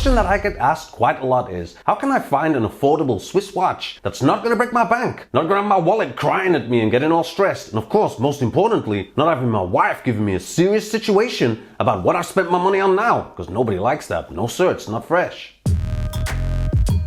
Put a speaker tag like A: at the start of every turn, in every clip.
A: question that I get asked quite a lot is, how can I find an affordable Swiss watch that's not going to break my bank, not going to have my wallet crying at me and getting all stressed, and of course, most importantly, not having my wife giving me a serious situation about what I spent my money on now, because nobody likes that. No sir, it's not fresh.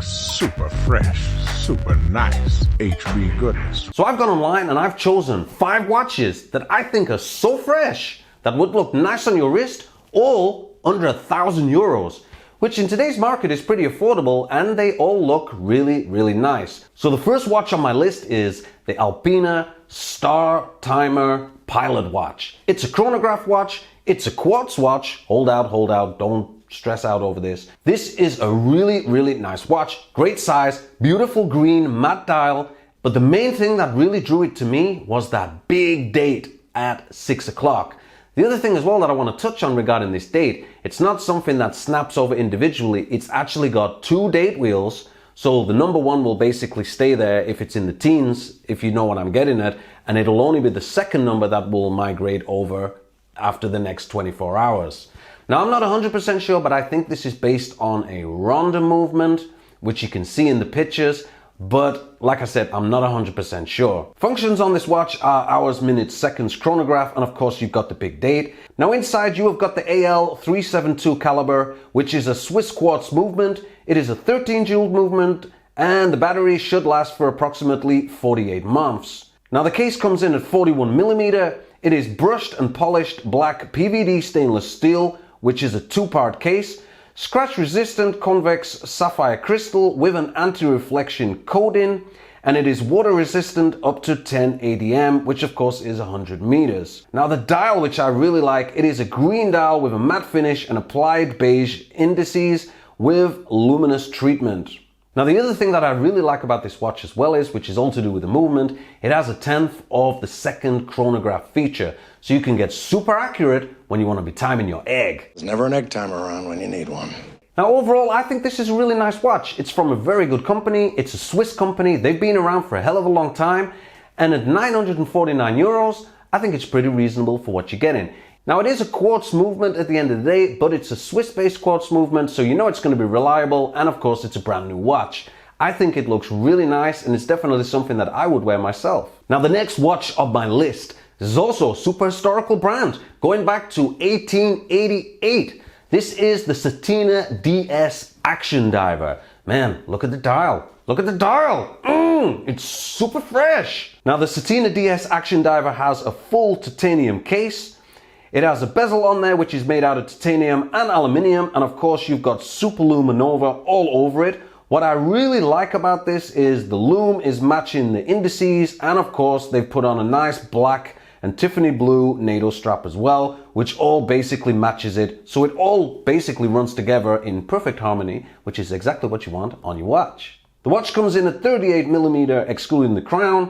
B: Super fresh, super nice, HB goodness.
A: So I've gone online and I've chosen 5 watches that I think are so fresh that would look nice on your wrist, all under €1,000, which in today's market is pretty affordable, and they all look really nice. So the first watch on my list is the Alpina Startimer Pilot Watch. It's a chronograph watch, it's a quartz watch. Hold out, don't stress out over this. This is a really nice watch, great size, beautiful green matte dial, but the main thing that really drew it to me was that big date at 6 o'clock. The other thing as well that I want to touch on regarding this date, it's not something that snaps over individually, it's actually got 2 date wheels, so the number 1 will basically stay there if it's in the teens, if you know what I'm getting at, and it'll only be the second number that will migrate over after the next 24 hours. Now I'm not 100% sure, but I think this is based on a Ronda movement, which you can see in the pictures. But like I said, I'm not 100% sure. Functions on this watch are hours, minutes, seconds, chronograph, and of course you've got the big date. Now inside you have got the AL372 caliber, which is a Swiss quartz movement. It is a 13 joule movement, and the battery should last for approximately 48 months. Now the case comes in at 41mm. It is brushed and polished black PVD stainless steel, which is a 2-part case. Scratch resistant convex sapphire crystal with an anti-reflection coating, and it is water resistant up to 10 ADM, which of course is 100 meters. Now the dial, which I really like, it is a green dial with a matte finish and applied beige indices with luminous treatment. Now the other thing that I really like about this watch as well is, which is all to do with the movement, it has a 1/10 of the second chronograph feature. So you can get super accurate when you want to be timing your egg.
C: There's never an egg timer around when you need one.
A: Now overall, I think this is a really nice watch. It's from a very good company. It's a Swiss company. They've been around for a hell of a long time. And at €949, I think it's pretty reasonable for what you're getting. Now it is a quartz movement at the end of the day, but it's a Swiss-based quartz movement, so you know it's going to be reliable, and of course it's a brand new watch. I think it looks really nice, and it's definitely something that I would wear myself. Now the next watch on my list, this is also a super historical brand, going back to 1888. This is the Certina DS Action Diver. Man, look at the dial. Look at the dial. It's super fresh. Now the Certina DS Action Diver has a full titanium case. It has a bezel on there which is made out of titanium and aluminium, and of course you've got super luminova all over it. What I really like about this is the lume is matching the indices, and of course they've put on a nice black and Tiffany blue NATO strap as well, which all basically matches it, so it all basically runs together in perfect harmony, which is exactly what you want on your watch. The watch comes in at 38mm excluding the crown.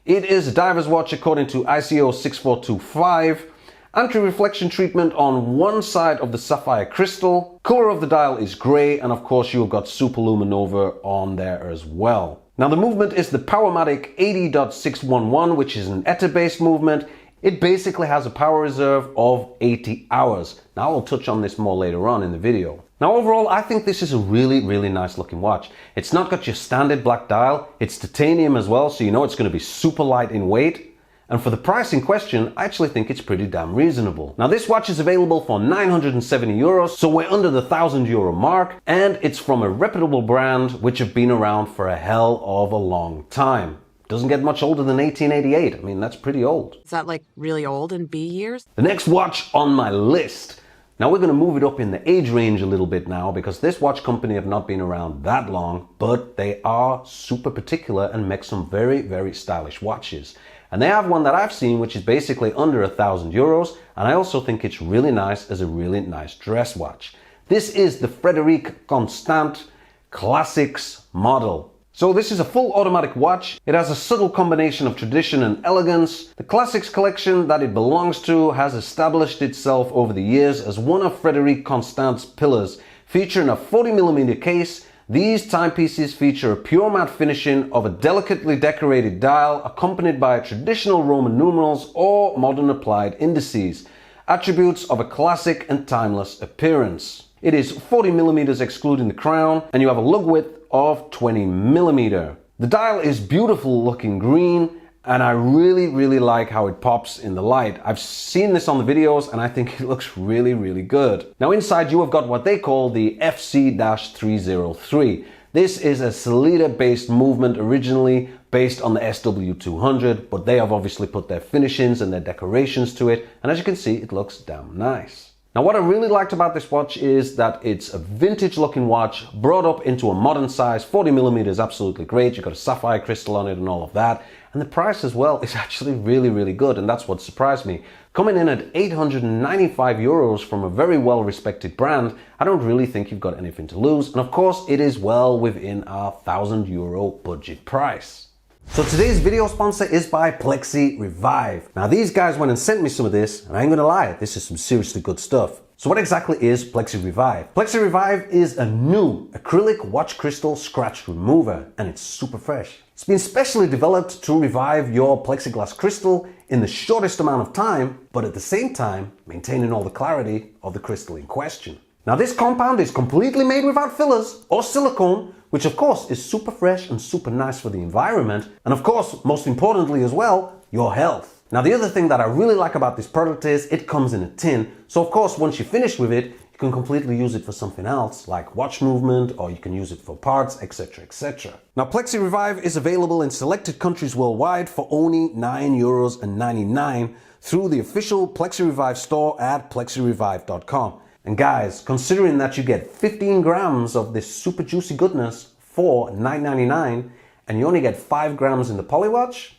A: It is a diver's watch according to ICO 6425. Anti-reflection treatment on one side of the sapphire crystal. Color of the dial is grey, and of course you've got super luminova on there as well. Now the movement is the Powermatic 80.611, which is an ETA-based movement. It basically has a power reserve of 80 hours. Now I'll touch on this more later on in the video. Now overall, I think this is a really nice looking watch. It's not got your standard black dial, it's titanium as well, so you know it's going to be super light in weight. And for the price in question, I actually think it's pretty damn reasonable. Now this watch is available for €970, so we're under the €1,000 mark, and it's from a reputable brand which have been around for a hell of a long time. Doesn't get much older than 1888. I mean, that's pretty old.
D: Is that like really old in B years?
A: The next watch on my list. Now we're going to move it up in the age range a little bit now, because this watch company have not been around that long, but they are super particular and make some very stylish watches. And they have one that I've seen which is basically under €1,000, and I also think it's really nice as a really nice dress watch. This is the Frederique Constant Classics model. So this is a full automatic watch. It has a subtle combination of tradition and elegance. The Classics collection that it belongs to has established itself over the years as one of Frederique Constant's pillars, featuring a 40mm case. These timepieces feature a pure matte finishing of a delicately decorated dial accompanied by traditional Roman numerals or modern applied indices, attributes of a classic and timeless appearance. It is 40 millimeters excluding the crown, and you have a lug width of 20 millimeter. The dial is beautiful looking green, and I really like how it pops in the light. I've seen this on the videos and I think it looks really good. Now inside you have got what they call the FC-303. This is a Certina based movement originally based on the SW200, but they have obviously put their finishings and their decorations to it, and as you can see, it looks damn nice. Now what I really liked about this watch is that it's a vintage looking watch brought up into a modern size. 40 millimeters, absolutely great. You've got a sapphire crystal on it and all of that. And the price as well is actually really good, and that's what surprised me. Coming in at 895 euros from a very well respected brand, I don't really think you've got anything to lose. And of course, it is well within our €1,000 budget price. So today's video sponsor is by Plexi Revive. Now these guys went and sent me some of this, and I ain't gonna lie, this is some seriously good stuff. So what exactly is Plexi Revive? Plexi Revive is a new acrylic watch crystal scratch remover, and it's super fresh. It's been specially developed to revive your plexiglass crystal in the shortest amount of time, but at the same time maintaining all the clarity of the crystal in question. Now this compound is completely made without fillers or silicone, which of course is super fresh and super nice for the environment, and of course, most importantly as well, your health. Now the other thing that I really like about this product is it comes in a tin, so of course once you're finished with it, you can completely use it for something else, like watch movement, or you can use it for parts, etc. Now Plexi Revive is available in selected countries worldwide for only €9.99 through the official Plexi Revive store at plexirevive.com. And guys, considering that you get 15 grams of this super juicy goodness for $9.99 and you only get 5 grams in the Polywatch,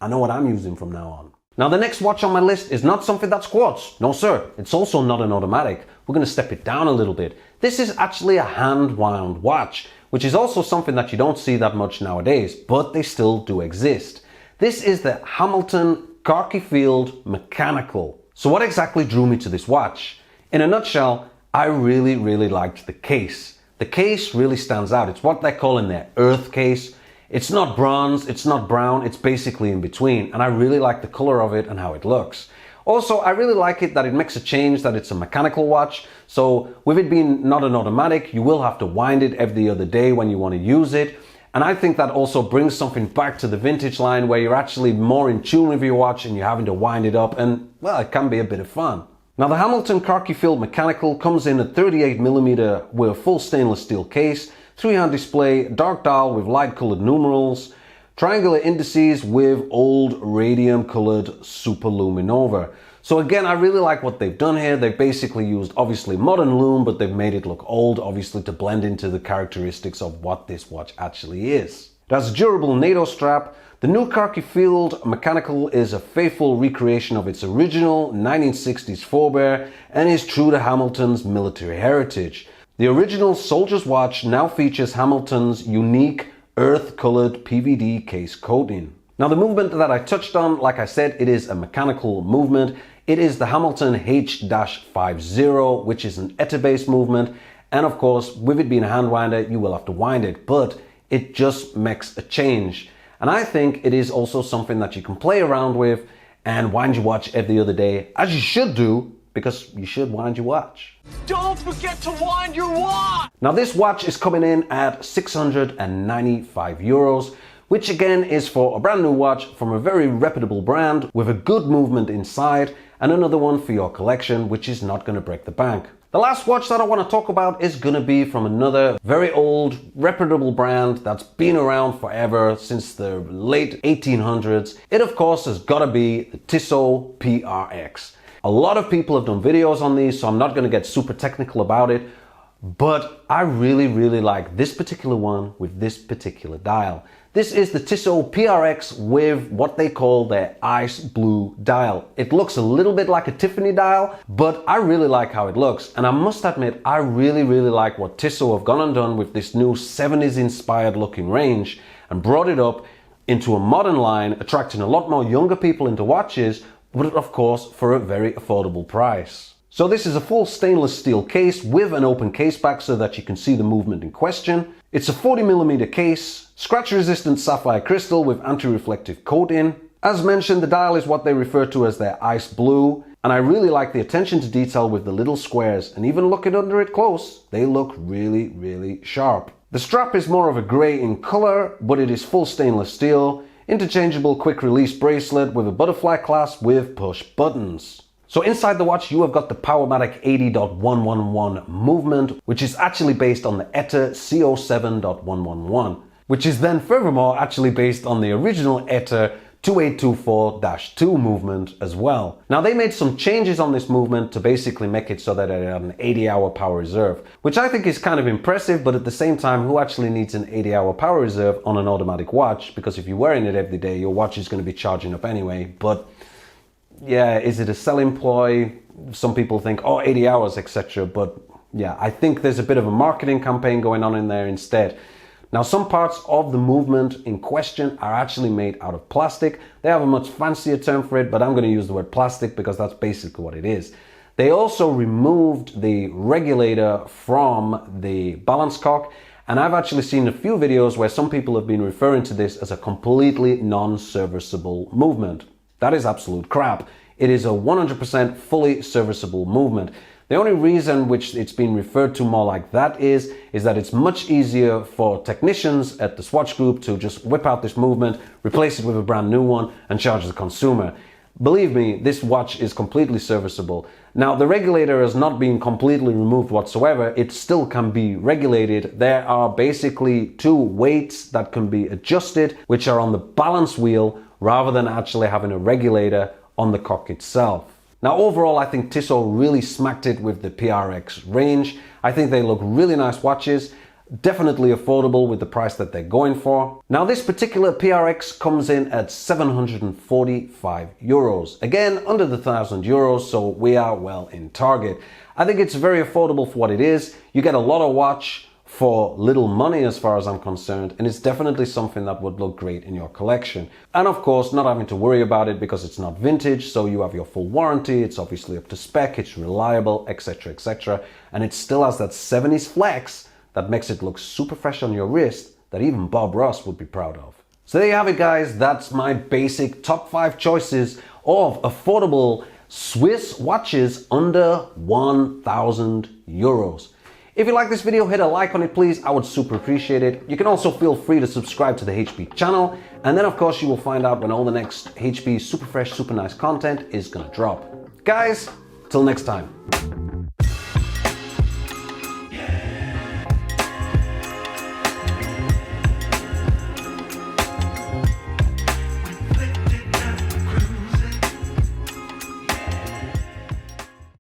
A: I know what I'm using from now on. Now the next watch on my list is not something that's quartz. No sir, it's also not an automatic. We're going to step it down a little bit. This is actually a hand-wound watch, which is also something that you don't see that much nowadays, but they still do exist. This is the Hamilton Khaki Field Mechanical. So what exactly drew me to this watch? In a nutshell, I really liked the case. The case really stands out. It's what they're calling their earth case. It's not bronze, it's not brown, it's basically in between, and I really like the color of it and how it looks. Also, I really like it that it makes a change that it's a mechanical watch, so with it being not an automatic, you will have to wind it every other day when you want to use it, and I think that also brings something back to the vintage line where you're actually more in tune with your watch and you're having to wind it up, and well, it can be a bit of fun. Now the Hamilton Khaki Field Mechanical comes in at 38mm with a full stainless steel case, 3-hand display, dark dial with light colored numerals, triangular indices with old radium colored superluminova. So again, I really like what they've done here. They've basically used obviously modern lume, but they've made it look old, obviously to blend into the characteristics of what this watch actually is. It has a durable NATO strap. The new Khaki Field Mechanical is a faithful recreation of its original 1960s forebear and is true to Hamilton's military heritage. The original soldier's watch now features Hamilton's unique earth-colored PVD case coating. Now the movement that I touched on, like I said, it is a mechanical movement. It is the Hamilton H-50, which is an ETA-based movement. And of course, with it being a hand winder, you will have to wind it, but it just makes a change. And I think it is also something that you can play around with and wind your watch every other day, as you should do, because you should wind your watch.
E: Don't forget to wind your watch!
A: Now this watch is coming in at 695 euros, which again is for a brand new watch from a very reputable brand with a good movement inside, and another one for your collection, which is not going to break the bank. The last watch that I want to talk about is going to be from another very old, reputable brand that's been around forever, since the late 1800s. It of course has got to be the Tissot PRX. A lot of people have done videos on these, so I'm not going to get super technical about it, but I really like this particular one with this particular dial. This is the Tissot PRX with what they call their ice blue dial. It looks a little bit like a Tiffany dial, but I really like how it looks, and I must admit I really like what Tissot have gone and done with this new 70s inspired looking range and brought it up into a modern line, attracting a lot more younger people into watches, but of course for a very affordable price. So this is a full stainless steel case with an open case back so that you can see the movement in question. It's a 40mm case, scratch resistant sapphire crystal with anti-reflective coating. As mentioned, the dial is what they refer to as their ice blue. And I really like the attention to detail with the little squares, and even looking under it close, they look really, really sharp. The strap is more of a grey in colour, but it is full stainless steel, interchangeable quick release bracelet with a butterfly clasp with push buttons. So inside the watch you have got the Powermatic 80.111 movement, which is actually based on the ETA CO7.111, which is then furthermore actually based on the original ETA 2824-2 movement as well. Now they made some changes on this movement to basically make it so that it had an 80-hour power reserve, which I think is kind of impressive, but at the same time, who actually needs an 80-hour power reserve on an automatic watch? Because if you're wearing it every day, your watch is going to be charging up anyway. But yeah, is it a selling ploy? Some people think, oh, 80 hours, etc. But yeah, I think there's a bit of a marketing campaign going on in there instead. Now, some parts of the movement in question are actually made out of plastic. They have a much fancier term for it, but I'm going to use the word plastic because that's basically what it is. They also removed the regulator from the balance cock, and I've actually seen a few videos where some people have been referring to this as a completely non-serviceable movement. That is absolute crap. It is a 100% fully serviceable movement. The only reason which it's been referred to more like that is that it's much easier for technicians at the Swatch Group to just whip out this movement, replace it with a brand new one, and charge the consumer. Believe me, this watch is completely serviceable. Now, the regulator has not been completely removed whatsoever. It still can be regulated. There are basically two weights that can be adjusted, which are on the balance wheel rather than actually having a regulator on the cock itself. Now overall, I think Tissot really smacked it with the PRX range. I think they look really nice watches, definitely affordable with the price that they're going for. Now this particular PRX comes in at 745 euros. Again, under the 1,000 euros, so we are well in target. I think it's very affordable for what it is. You get a lot of watch for little money as far as I'm concerned, and it's definitely something that would look great in your collection. And of course, not having to worry about it because it's not vintage, so you have your full warranty, it's obviously up to spec, it's reliable, etc, etc, and it still has that 70s flex that makes it look super fresh on your wrist that even Bob Ross would be proud of. So there you have it, guys. That's my basic top 5 choices of affordable Swiss watches under 1,000 euros. If you like this video, hit a like on it, please. I would super appreciate it. You can also feel free to subscribe to the HP channel. And then, of course, you will find out when all the next HP super fresh, super nice content is going to drop. Guys, till next time.